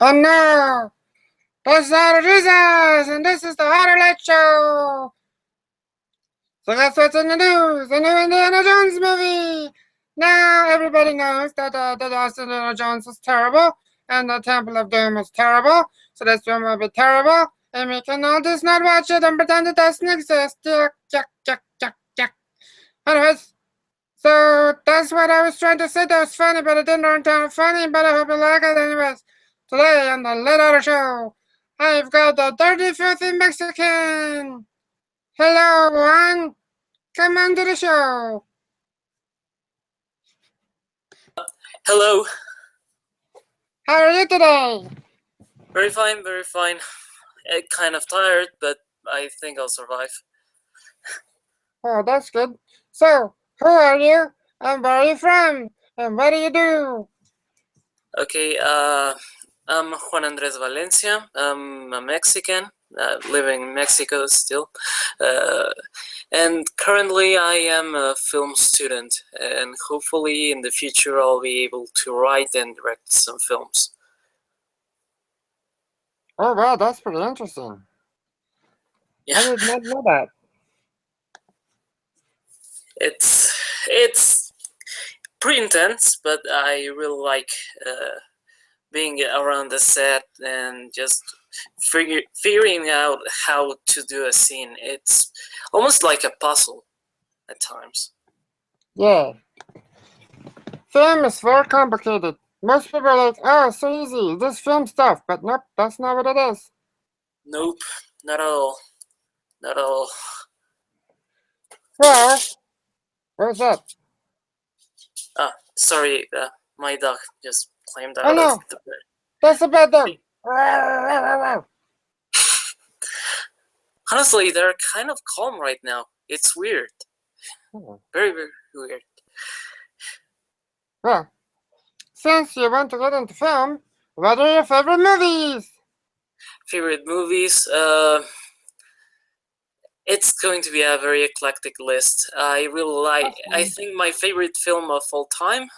Oh no! This is Otter Jesus, and this is the Otter Light Show! So that's what's in the news! The new Indiana Jones movie! Now everybody knows that the last Indiana Jones was terrible, and the Temple of Doom was terrible, so this one will be terrible, and we can all just not watch it and pretend it doesn't exist. Yuck, yuck, yuck, yuck, yuck. Anyways, so that's what I was trying to say. That was funny, but it didn't turn out funny. But I hope you like it. Anyways, today on the Late Otter Show, I've got the Dirty Filthy Mexican. Hello, everyone. Come on to the show. Hello. How are you today? Very fine, very fine. Kind of tired, but I think I'll survive. Oh, that's good. So, who are you? And where are you from? And what do you do? Okay, I'm Juan Andres Valencia. I'm a Mexican, living in Mexico still. And currently I am a film student, and hopefully in the future I'll be able to write and direct some films. Oh, wow, that's pretty interesting. Yeah. I did not know that. It's pretty intense, but I really like being around the set and just figuring out how to do a scene. It's almost like a puzzle at times. Yeah. Film is very complicated. Most people are like, oh, so easy, just film stuff. But nope, that's not what it is. Nope, not at all. Not at all. Well, where's that? Ah, sorry, my dog just climbed Oh out of no, the bed. that's a bad dog. Honestly, they're kind of calm right now. It's weird. Very, very weird. Well, since you want to get into film, what are your favorite movies? Favorite movies? It's going to be a very eclectic list. I really like. I think my favorite film of all time,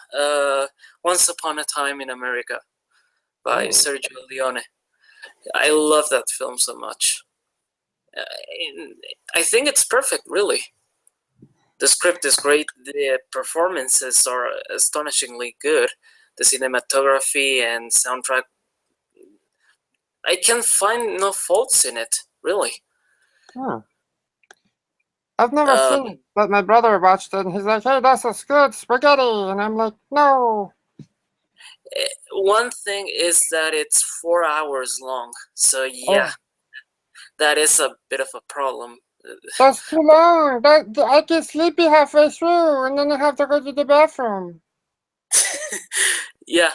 Once Upon a Time in America, by Sergio Leone. I love that film so much. I think it's perfect, really. The script is great. The performances are astonishingly good. The cinematography and soundtrack, I can find no faults in it, really. I've never seen it, but my brother watched it and he's like, hey, that's a good spaghetti. And I'm like, no. One thing is that it's 4 hours long, so yeah, that is a bit of a problem. That's too long. I get sleepy halfway through and then I have to go to the bathroom. Yeah,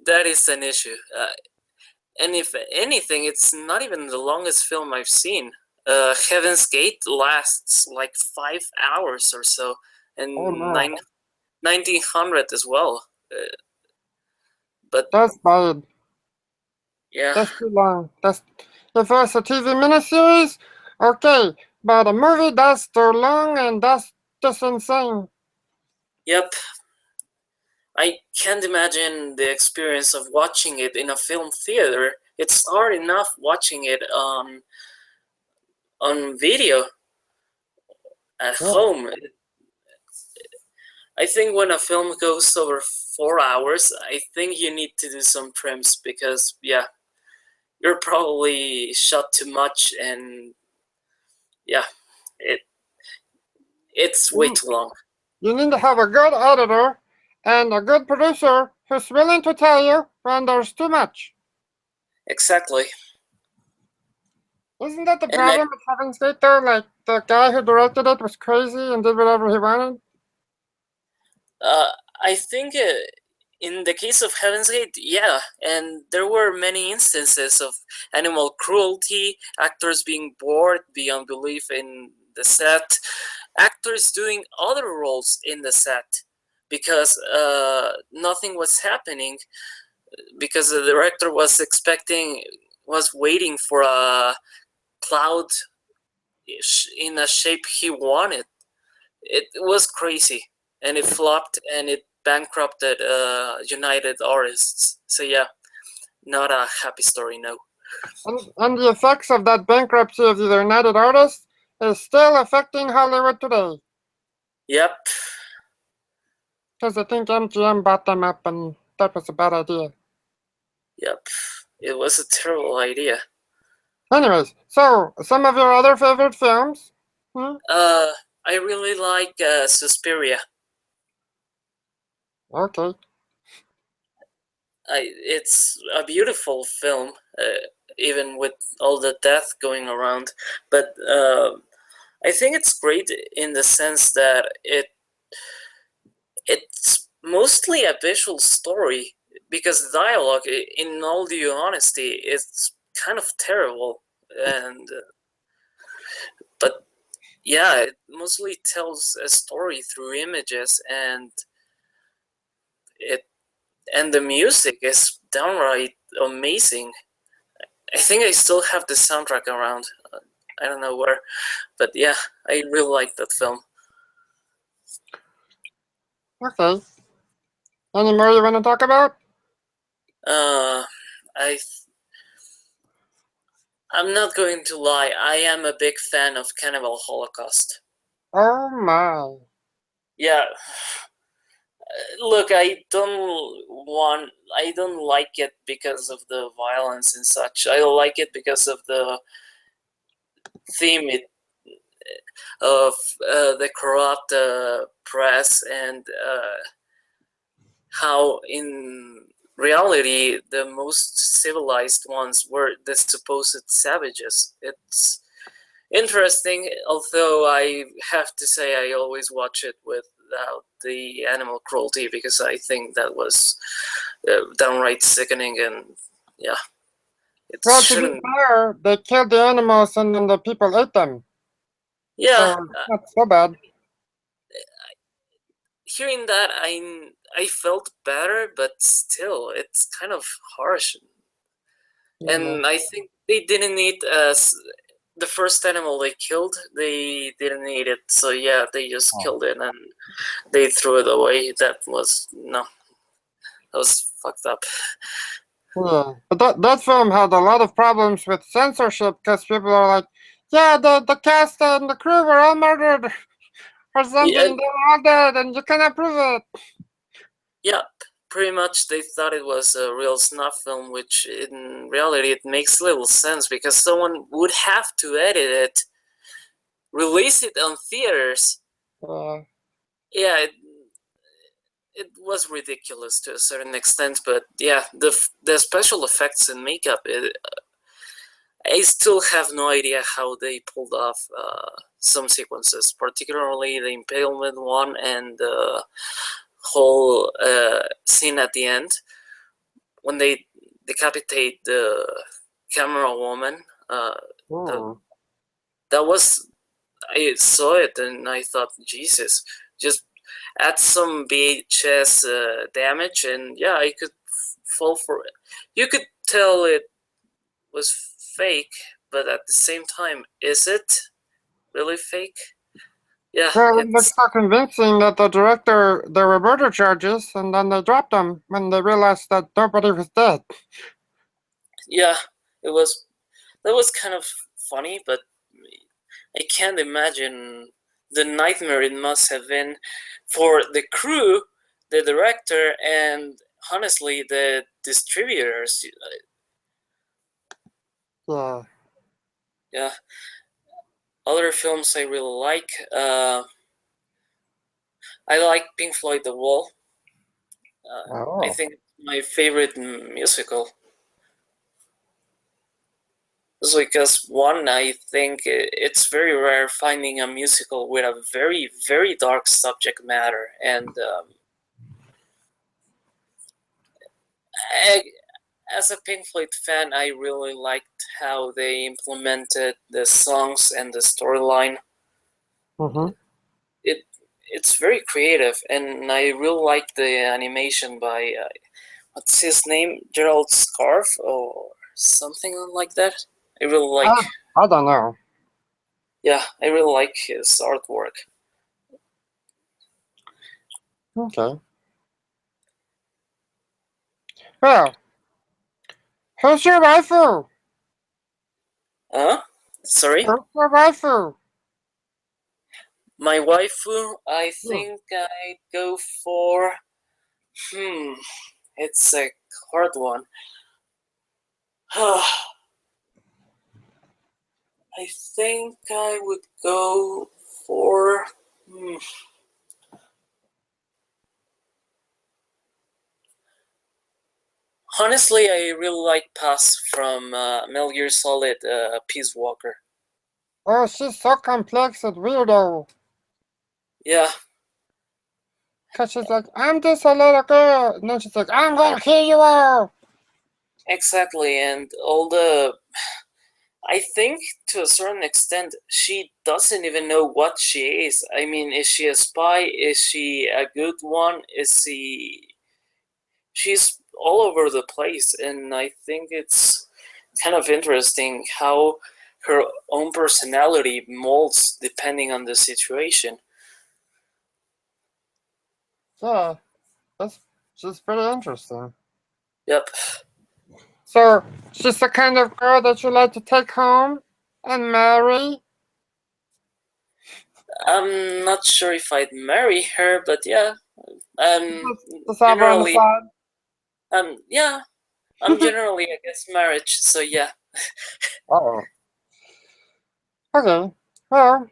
that is an issue. And if anything, it's not even the longest film I've seen. Heaven's Gate lasts like 5 hours or so, and 1900 as well. But that's bad. Yeah, that's too long. If it's a TV miniseries, okay, but a movie that's too long and that's just insane. Yep. I can't imagine the experience of watching it in a film theater. It's hard enough watching it on video at home. I think when a film goes over 4 hours, I think you need to do some trims because, yeah, you're probably shot too much and, yeah, it's way too long. You need to have a good editor and a good producer who's willing to tell you when there's too much. Exactly. Isn't that the problem with Heaven's Gate, though? Like, the guy who directed it was crazy and did whatever he wanted? I think in the case of Heaven's Gate, yeah, and there were many instances of animal cruelty, actors being bored beyond belief in the set, actors doing other roles in the set because nothing was happening, because the director was waiting for a cloud in a shape he wanted. It was crazy, and it flopped, and it bankrupted United Artists. So yeah, not a happy story. No. And the effects of that bankruptcy of the United Artists is still affecting Hollywood today. Yep. Because I think MGM bought them up, and that was a bad idea. Yep. It was a terrible idea. Anyways, so some of your other favorite films? I really like Suspiria. Okay. It's a beautiful film, even with all the death going around. But I think it's great in the sense that it's mostly a visual story because the dialogue, in all due honesty, is kind of terrible. And but yeah, it mostly tells a story through images, and it and the music is downright amazing. I think I still have the soundtrack around. I don't know where, but yeah, I really like that film. Okay. Any more you want to talk about? Uh, I I'm not going to lie. I am a big fan of Cannibal Holocaust. Oh my. Yeah, look, I don't like it because of the violence and such. I like it because of the theme of the corrupt press and how in reality the most civilized ones were the supposed savages. It's interesting, although I have to say I always watch it without the animal cruelty because I think that was downright sickening, and yeah, it Well, to be shouldn't. fair, they killed the animals and then the people ate them. Yeah, So, not so bad. hearing that, I felt better, but still, it's kind of harsh, Yeah. and I think they didn't need the first animal they killed. They didn't need it, so yeah, they just killed it and they threw it away. That was no, that was fucked up. Yeah. But that film had a lot of problems with censorship because people are like, yeah, the cast and the crew were all murdered or Yeah, something. They were all dead and you cannot prove it. yeah, pretty much they thought it was a real snuff film, which in reality it makes little sense because someone would have to edit it, release it on theaters. Yeah. Yeah, it was ridiculous to a certain extent, but yeah, the special effects and makeup, I still have no idea how they pulled off some sequences, particularly the impalement one and the whole scene at the end when they decapitate the camera woman. The, Hmm. that was I saw it and I thought, Jesus, just add some VHS damage, and yeah, I could fall for it. You could tell it was fake, but at the same time, is it really fake? Yeah, Well, it looks it's so convincing that the director, there were murder charges, and then they dropped them when they realized that nobody was dead. yeah, it was that was kind of funny, but I can't imagine the nightmare it must have been for the crew, the director, and honestly the distributors. Yeah. Yeah, other films I really like. I like Pink Floyd The Wall. I Oh. think my favorite musical is because one, I think it's very rare finding a musical with a very very dark subject matter, and I, as a Pink Floyd fan, I really liked how they implemented the songs and the storyline. Mm-hmm. It it's very creative, and I really like the animation by what's his name, Gerald Scarf or something like that. I really like, I don't know. yeah, I really like his artwork. Okay. Well, Who's your waifu? Huh? Sorry? Who's your waifu? My waifu, I Hmm. think I go for. Hmm, it's a hard one. I think I would go for. Hmm, honestly, I really like Pass from Metal Gear Solid Peace Walker. Oh, she's so complex and weirdo. Yeah, Cause she's like, I'm just a little girl. And then she's like, I'm gonna kill you all. exactly. And all the. I think to a certain extent, she doesn't even know what she is. I mean, is she a spy? Is she a good one? Is she. She's all over the place, and I think it's kind of interesting how her own personality molds depending on the situation. Yeah, that's she's pretty interesting. Yep. So she's the kind of girl that you like to take home and marry. I'm not sure if I'd marry her, but yeah. Um, Just have her on the generally, side. yeah, I'm generally against marriage, so yeah. Oh. Okay. Well,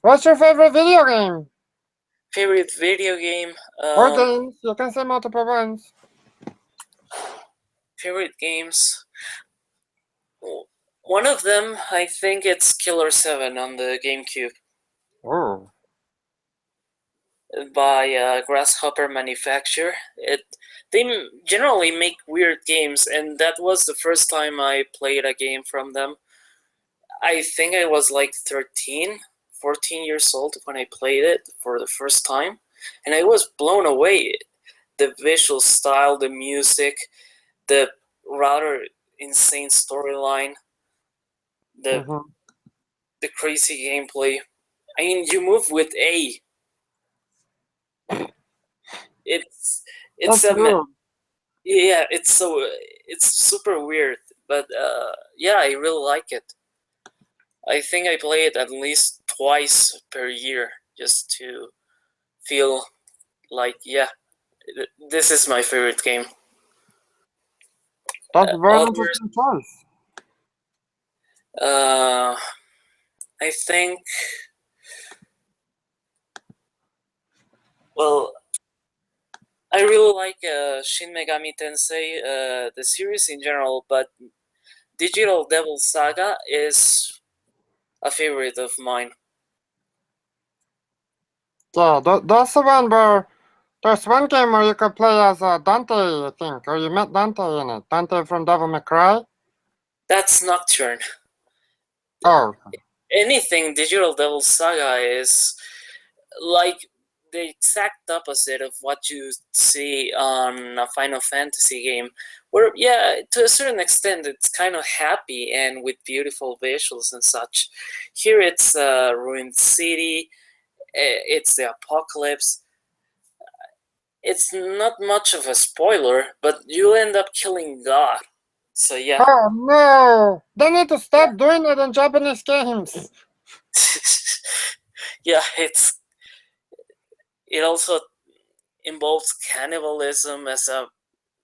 what's your favorite video game? Favorite video game? Or games? You can say multiple ones. Favorite games? One of them, I think it's Killer 7 on the GameCube Oh. by Grasshopper Manufacture. They generally make weird games, and that was the first time I played a game from them. I think I was like 13, 14 years old when I played it for the first time, and I was blown away. The visual style, the music, the rather insane storyline, the Mm-hmm. the crazy gameplay. I mean, you move with A. It's it's That's a weird. yeah. It's super weird, but yeah, I really like it. I think I play it at least twice per year just to feel like yeah, this is my favorite game. That's a very Others, interesting choice. uh, I think well, I really like Shin Megami Tensei, the series in general, but Digital Devil Saga is a favorite of mine. Yeah, that's the one where there's one game where you could play as Dante, I think, or you met Dante in it. Dante from Devil May Cry. That's Nocturne. Oh. Anything Digital Devil Saga is like the exact opposite of what you see on a Final Fantasy game, where yeah, to a certain extent it's kind of happy and with beautiful visuals and such. Here it's a ruined city, it's the apocalypse. It's not much of a spoiler, but you end up killing God. So yeah, Oh no! They need to stop doing it in Japanese games. yeah, it also involves cannibalism as a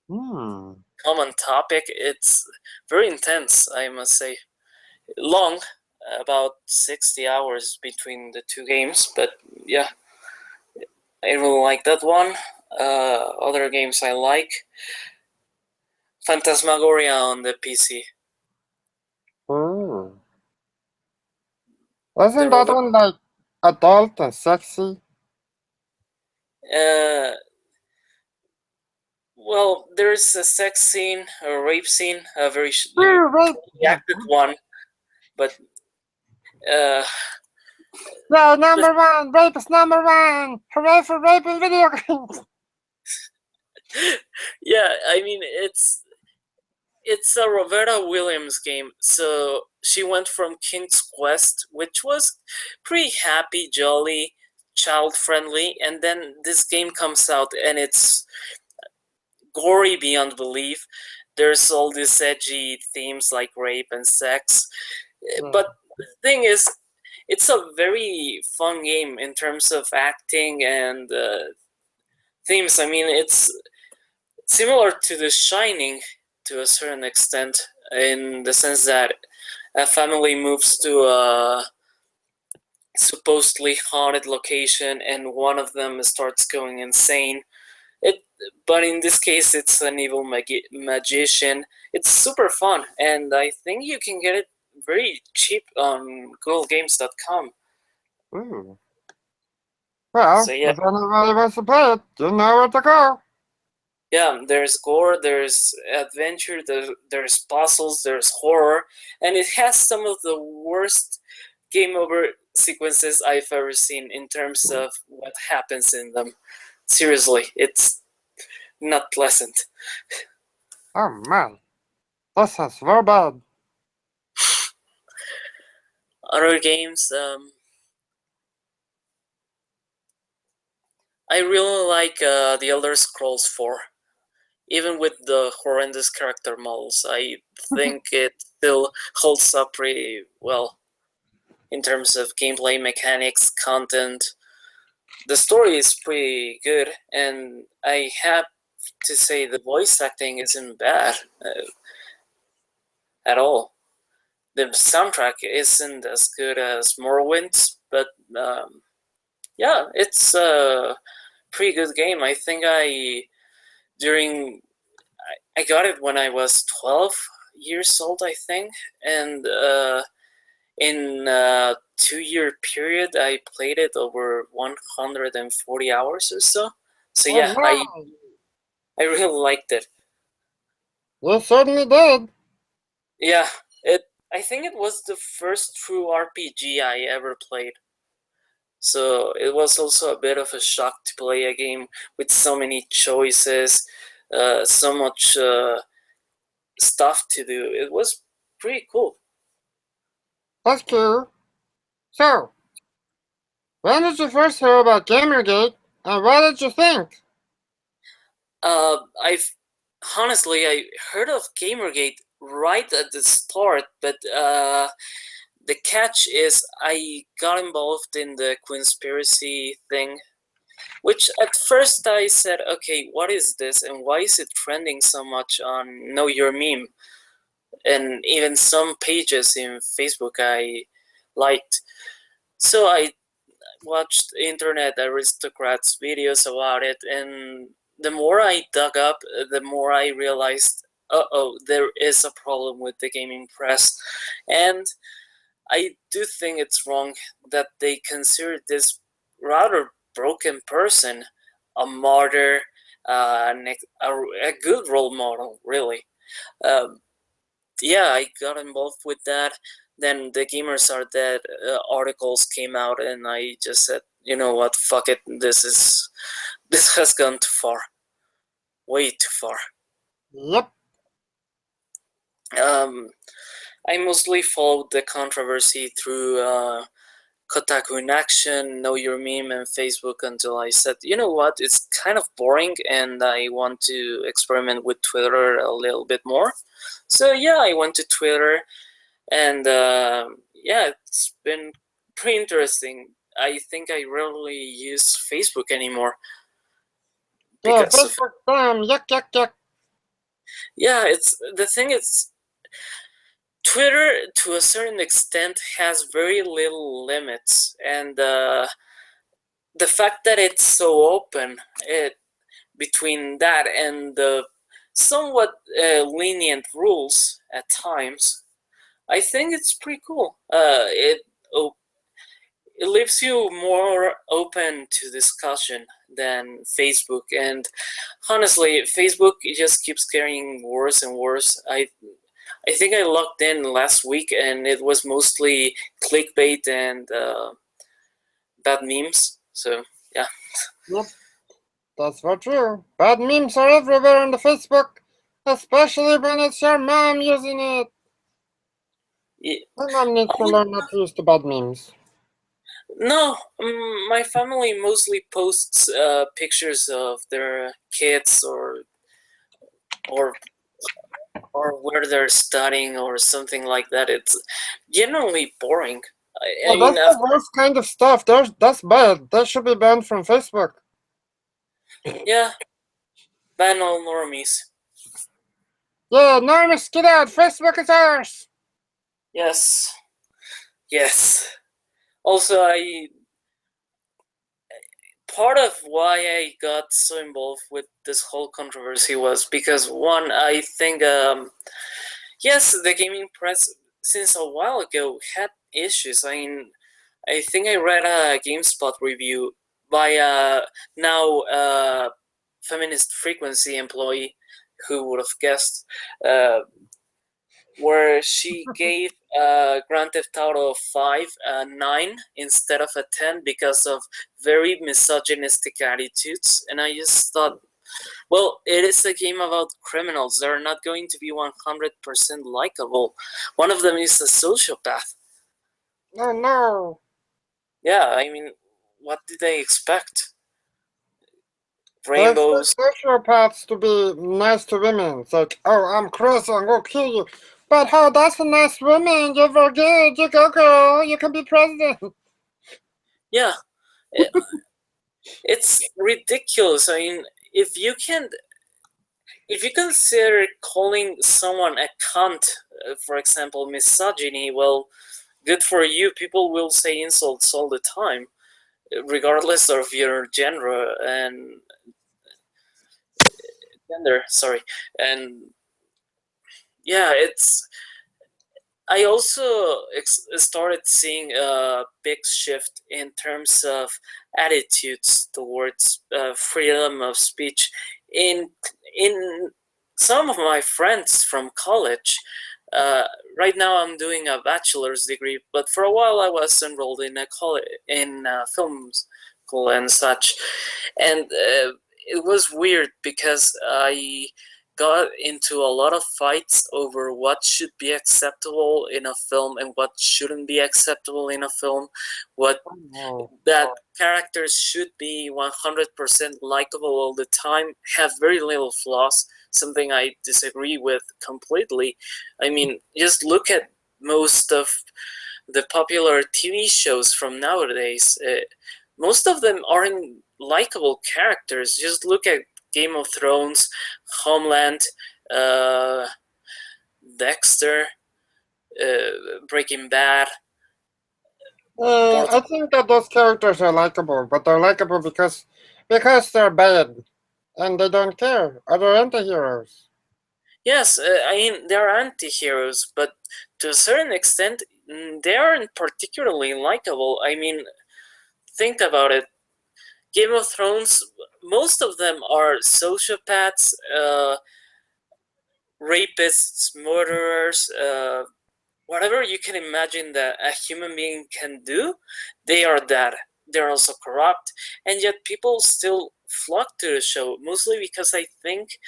Hmm. common topic. It's very intense, I must say. Long, about 60 hours between the two games, but yeah, I really like that one. Other games I like Phantasmagoria on the PC. Ooh. The Wasn't that Rover. one like adult and sexy? Uh, well, there's a sex scene, a rape scene, a very Ooh, rape. poorly acted one, but uh, Yeah, number one. Rape is number one. Hooray for rape in video games. yeah, I mean it's a Roberta Williams game. So she went from King's Quest, which was pretty happy, jolly, child friendly, and then this game comes out and it's gory beyond belief. there's all these edgy themes like rape and sex. Yeah. But the thing is, it's a very fun game in terms of acting and themes. I mean, it's similar to The Shining to a certain extent, in the sense that a family moves to a supposedly haunted location and one of them starts going insane. It, but in this case, it's an evil magician. It's super fun, and I think you can get it very cheap on googlegames.com. Ooh. Well, So yeah, if anybody wants to play it, you know where to go. yeah. There's gore, there's adventure, there's puzzles, there's horror, and it has some of the worst game over sequences I've ever seen in terms of what happens in them. Seriously, it's not pleasant. Oh man, this is very bad. Other games, I really like The Elder Scrolls 4. Even with the horrendous character models, I think it still holds up pretty well in terms of gameplay mechanics, content. The story is pretty good, and I have to say the voice acting isn't bad at all. The soundtrack isn't as good as Morrowind's, but yeah, it's a pretty good game. I think during I got it when I was 12 years old, I think, and in a 2 year period, I played it over 140 hours or so. So Oh yeah, I man, I really liked it. you certainly did. Yeah, it. I think it was the first true RPG I ever played. So it was also a bit of a shock to play a game with so many choices, so much stuff to do. It was pretty cool. That's cool. So, when did you first hear about Gamergate, and what did you think? I've honestly I heard of Gamergate right at the start, but the catch is I got involved in the conspiracy thing, which at first I said, okay, what is this and why is it trending so much on Know Your Meme? And even some pages in Facebook I liked. So I watched internet aristocrats videos about it, and the more I dug up, the more I realized, there is a problem with the gaming press, and I do think it's wrong that they consider this rather broken person a martyr, a good role model, really. Um, yeah, I got involved with that. Then the Gamers Are Dead articles came out, and I just said, you know what, fuck it, this has gone too far, way too far. Yep. Um, I mostly followed the controversy through Kotaku in Action, Know Your Meme, and Facebook until I said, you know what, it's kind of boring, and I want to experiment with Twitter a little bit more. So yeah, I went to Twitter. And yeah, it's been pretty interesting. I think I rarely use Facebook anymore Yeah, because of Facebook spam. Yuck, yuck, yuck. yeah. It's the thing. It's Twitter to a certain extent has very little limits, and the fact that it's so open, it between that and the somewhat lenient rules at times, I think it's pretty cool. It leaves you more open to discussion than Facebook. And honestly, Facebook just keeps getting worse and worse. I think I logged in last week, and it was mostly clickbait and bad memes. So yeah, Yep, that's for true. Bad memes are everywhere on the Facebook, especially when it's your mom using it. Y- My mom needs to learn not to use the bad memes. no, my family mostly posts pictures of their kids or or where they're studying or something like that. It's generally boring. I Well, mean, that's the worst kind of stuff. That's bad. That should be banned from Facebook. yeah, ban all normies. Yeah, Normus, get out. Facebook is ours. Yes, yes. Also, I part of why I got so involved with this whole controversy was because one, I think yes, the gaming press since a while ago had issues. I mean, I think I read a GameSpot review by a now feminist frequency employee, who would have guessed, uh, where she gave Grand Theft Auto 5 a 9 instead of a 10 because of very misogynistic attitudes. And I just thought, well, it is a game about criminals. They're not going to be 100% likable. One of them is a sociopath. Oh no. Yeah, I mean, what did they expect? They expect Rainbows. sociopaths to be nice to women. It's like, oh, I'm crazy, I'm gonna kill you. But how, that's a nice woman. You're very good. You go, girl. You can be president. Yeah, it, it's ridiculous. I mean, if you can, if you consider calling someone a cunt, for example, misogyny, well, good for you. People will say insults all the time, regardless of your gender. Sorry, and yeah, it's. I also started seeing a big shift in terms of attitudes towards freedom of speech in in some of my friends from college. Uh, right now, I'm doing a bachelor's degree, but for a while, I was enrolled in a college in film school and such, and it was weird because I got into a lot of fights over what should be acceptable in a film and what shouldn't be acceptable in a film, what Oh, that characters should be 100% likable all the time, have very little flaws, something I disagree with completely. I mean, just look at most of the popular TV shows from nowadays. Most of them aren't likable characters. Just look at Game of Thrones, Homeland, uh, Dexter, Breaking Bad, I Portal. think that those characters are likable, but they're likable because they're bad and they don't care. Or they're anti-heroes. Yes, I mean they're anti-heroes, but to a certain extent, they aren't particularly likable. I mean, think about it. Game of Thrones, most of them are sociopaths, rapists, murderers, whatever you can imagine that a human being can do, they are that. They're also corrupt, and yet people still flock to the show, mostly because I think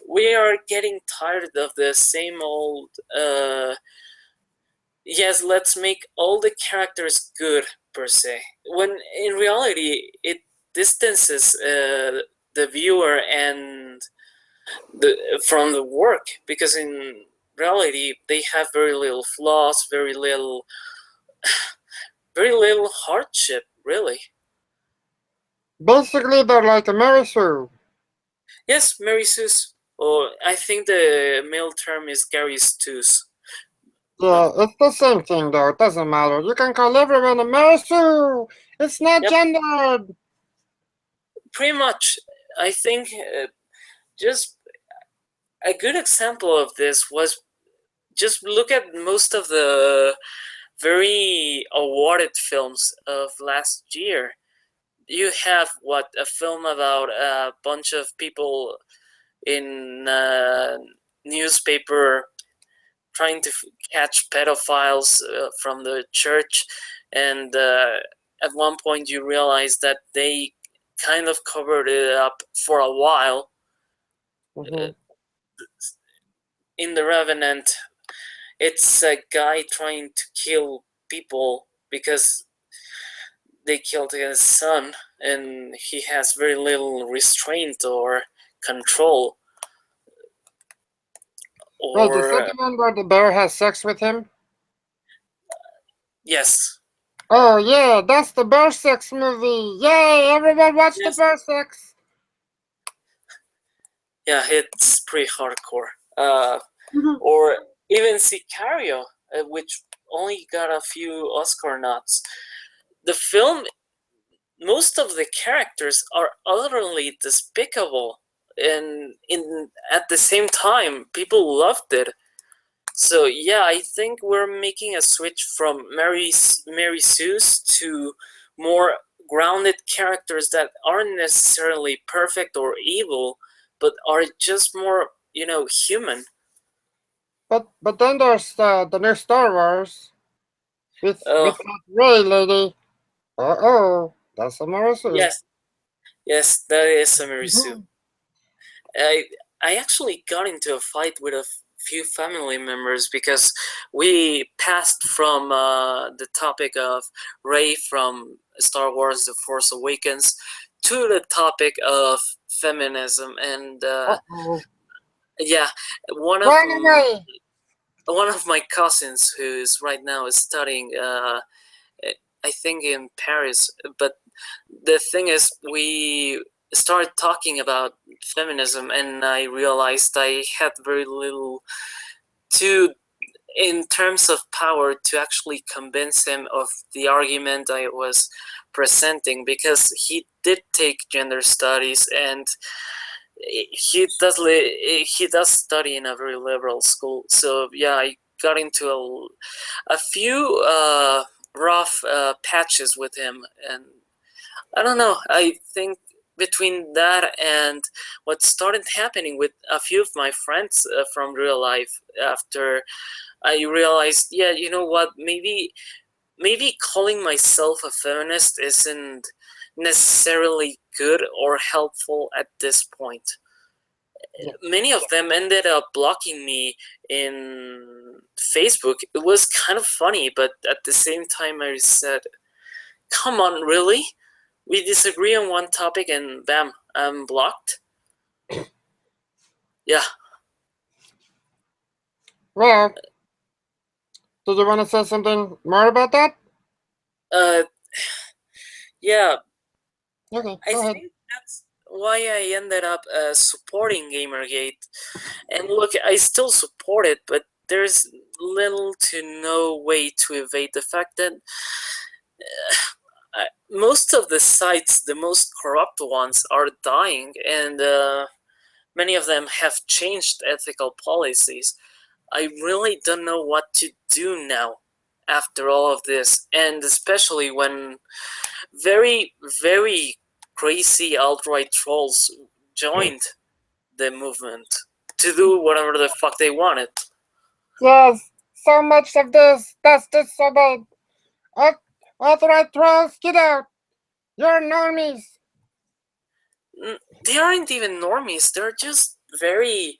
we are getting tired of the same old. Yes, let's make all the characters good per se. When in reality, it distances the viewer and from the work, because in reality they have very little flaws, very little hardship, really. Basically, they're like a Mary Sue. Yes, Mary Sue's, or I think the male term is Gary Stu's. Yeah, Um, it's the same thing though. It doesn't matter. You can call everyone a Mary Sue. It's not yep, gendered. pretty much. I think just a good example of this was just look at most of the very awarded films of last year. You have what, a film about a bunch of people in a newspaper trying to catch pedophiles from the church, and at one point you realize that they kind of covered it up for a while. Hmm. In The Revenant, it's a guy trying to kill people because they killed his son, and he has very little restraint or control. Wait, the or second one where the bear has sex with him? yes, Oh yeah, that's the bear sex movie. Yay! Everyone watch the yes, bear sex. yeah, it's pretty hardcore. Or even Sicario, which only got a few Oscar nods. The film, most of the characters are utterly despicable, and in at the same time, people loved it. So yeah, I think we're making a switch from Mary Sue's to more grounded characters that aren't necessarily perfect or evil, but are just more, human. But then there's the new Star Wars with Oh, that Ray lady. Oh, that's a Marisu. yes, yes, that is a Mary Sue. I I actually got into a fight with a few family members because we passed from the topic of Rey from Star Wars: The Force Awakens to the topic of feminism, and Uh-oh. yeah, one of Run away! one of my cousins who's right now is studying. I think in Paris, but the thing is, we started talking about feminism, and I realized I had very little to, in terms of power, to actually convince him of the argument I was presenting, because he did take gender studies, and he does study in a very liberal school. So yeah, I got into a few rough patches with him, and I don't know. I think between that and what started happening with a few of my friends from real life, after I realized, yeah, you know what, maybe calling myself a feminist isn't necessarily good or helpful at this point. Yeah. Many of them ended up blocking me in Facebook. It was kind of funny, but at the same time, I said, come on, really? We disagree on one topic and bam, I'm blocked? Yeah. Well, did you want to say something more about that? Uh, yeah, Okay, I go ahead. think that's why I ended up supporting Gamergate. And look, I still support it, but there's little to no way to evade the fact that most of the sites, the most corrupt ones, are dying, and many of them have changed ethical policies. I really don't know what to do now after all of this, and especially when very, very crazy alt-right trolls joined the movement to do whatever the fuck they wanted. Yes, so much of this that's disobeyed. Authorized trolls, get out! You're normies! They aren't even normies. They're just very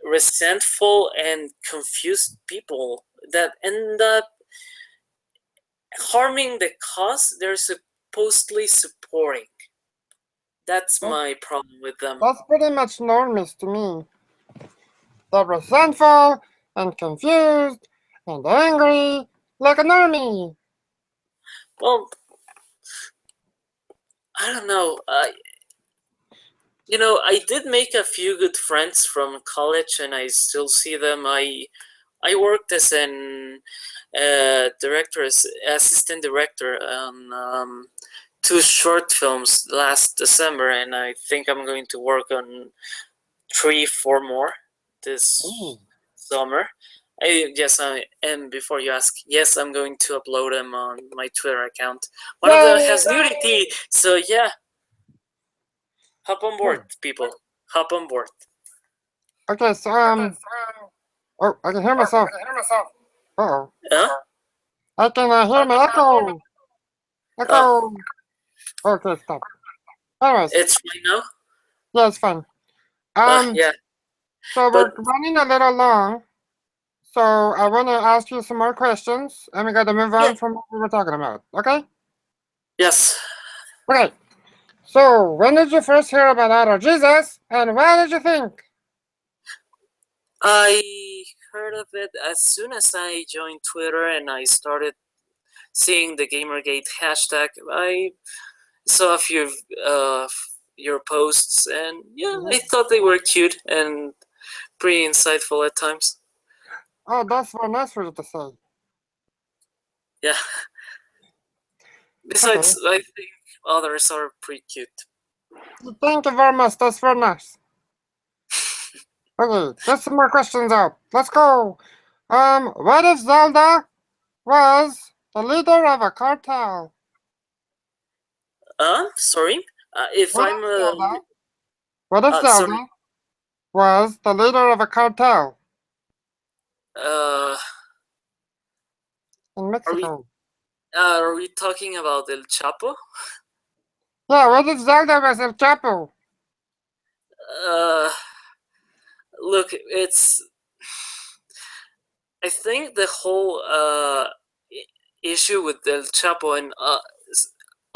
resentful and confused people that end up harming the cause they're supposedly supporting. That's That, my problem with them. that's pretty much normies to me. They're resentful and confused and angry like a normie. Well, I don't know. I did make a few good friends from college, and I still see them. I worked as an assistant director on two short films last December, and I think I'm going to work on 3, 4 more this Ooh. summer. Yes, and before you ask, yes, I'm going to upload them on my Twitter account. One of them Yay! has nudity, so yeah, hop on board, Oh, people. Hop on board. okay, so, oh, I can hear myself. Uh-oh. Huh? I can hear my echo. Oh, Echo. Okay, stop. Anyways, it's fine now. yeah, it's fine. Um, Yeah, so but we're running a little long, so I want to ask you some more questions, and we got to move yeah, on from what we were talking about, okay? yes. Okay, So, when did you first hear about Otter Jesus, and what did you think? I heard of it as soon as I joined Twitter and I started seeing the Gamergate hashtag. I saw a few of your posts, and yeah, I thought they were cute and pretty insightful at times. Oh, that's very nice for you to say. Yeah. Okay. Besides, I think others are pretty cute. Thank you very much. That's very nice. Okay, get some more questions out. Let's go. What if Zelda was the leader of a cartel? Sorry. If What I'm if Zelda? What if sorry. Zelda was the leader of a cartel Uh, in are we Mexico? are we talking about El Chapo? Yeah, what if Zelda was El Chapo? Uh, look, it's. I think the whole issue with El Chapo and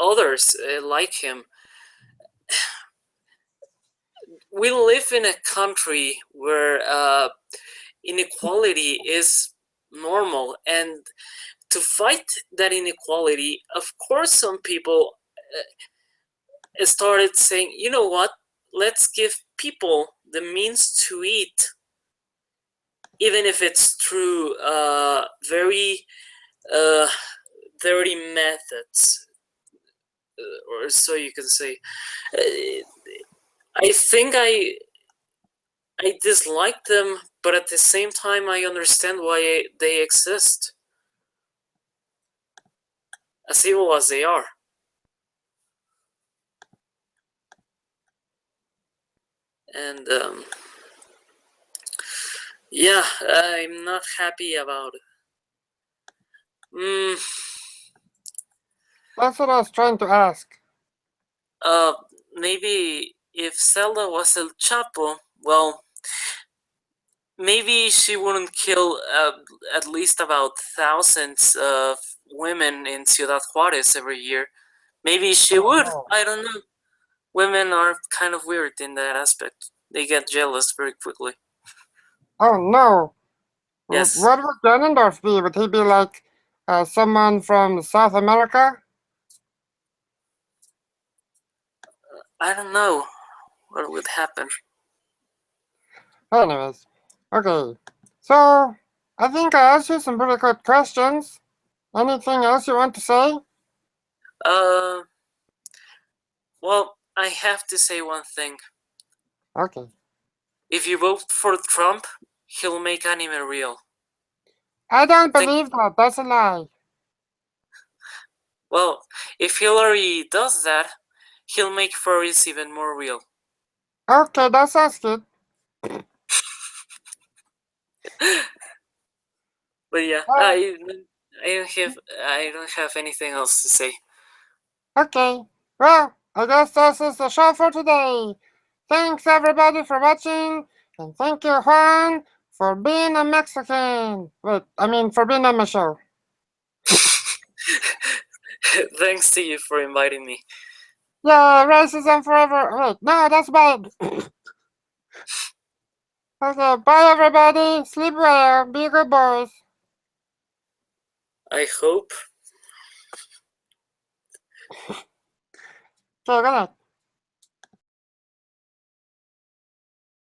others like him. We live in a country where inequality is normal, and to fight that inequality, of course, some people started saying, you know what, let's give people the means to eat, even if it's through very uh, dirty methods, or so you can say. I think I dislike them, but at the same time, I understand why they exist, as evil as they are. And yeah, I'm not happy about it. That's what I was trying to ask. Maybe if Zelda was El Chapo, well, maybe she wouldn't kill at least about thousands of women in Ciudad Juarez every year. Maybe she would. No. I don't know. Women are kind of weird in that aspect. They get jealous very quickly. Oh no. Yes. What would Ganondorf be? Would he be like someone from South America? I don't know what would happen. Anyways, okay. So, I think I asked you some pretty good questions. Anything else you want to say? Uh, well, I have to say one thing. Okay. If you vote for Trump, he'll make anime real. I don't Think, believe that. That's a lie. well, if Hillary does that, he'll make furries even more real. Okay, that sounds good. But yeah, I don't have anything else to say. Okay. Well, I guess this is the show for today. Thanks everybody for watching, and thank you Juan for being a Mexican. Wait, I mean for being on my show. Thanks to you for inviting me. Yeah, racism forever. Wait, no, that's bad. Okay, bye everybody. Sleep well. Be good boys. I hope. Okay, good night.